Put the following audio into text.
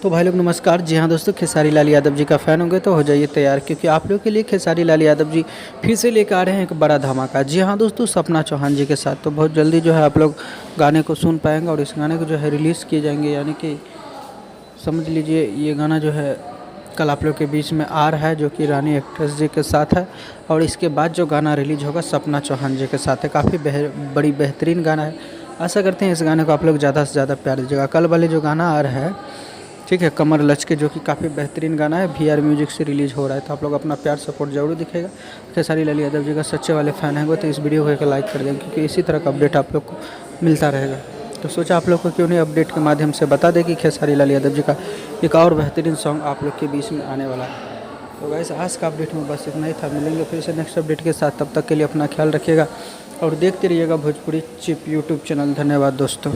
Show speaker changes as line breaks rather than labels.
तो भाई लोग नमस्कार। जी हाँ दोस्तों, खेसारी लाल यादव जी का फ़ैन होंगे तो हो जाइए तैयार, क्योंकि आप लोग के लिए खेसारी लाल यादव जी फिर से लेकर आ रहे हैं एक बड़ा धमाका। जी हाँ दोस्तों, सपना चौहान जी के साथ। तो बहुत जल्दी जो है आप लोग गाने को सुन पाएंगे और इस गाने को जो है रिलीज़ किए जाएंगे, यानी कि समझ लीजिए ये गाना जो है कल आप लोग के बीच में आ रहा है, जो कि रानी एक्ट्रेस जी के साथ है। और इसके बाद जो गाना रिलीज होगा सपना चौहान जी के साथ है। काफ़ी बड़ी बेहतरीन गाना है। आशा करते हैं इस गाने को आप लोग ज़्यादा से ज़्यादा प्यार दीजिएगा। कल वाले जो गाना आ रहा है, ठीक है, कमर लचके, जो कि काफ़ी बेहतरीन गाना है, VR म्यूजिक से रिलीज़ हो रहा है। तो आप लोग अपना प्यार सपोर्ट जरूर दिखेगा। खेसारी लाल यादव जी का सच्चे वाले फ़ैन है वो तो इस वीडियो को एक लाइक कर देंगे, क्योंकि इसी तरह का अपडेट आप लोग को मिलता रहेगा। तो सोचा आप लोग को क्यों नहीं अपडेट के माध्यम से बता दें कि खेसारी लाल यादव जी का एक और बेहतरीन सॉन्ग आप लोग के बीच में आने वाला है। तो गाइस, आज का अपडेट में बस इतना ही था। मिलेंगे फिर से नेक्स्ट अपडेट के साथ। तब तक के लिए अपना ख्याल रखिएगा और देखते रहिएगा भोजपुरी चिप यूट्यूब चैनल। धन्यवाद दोस्तों।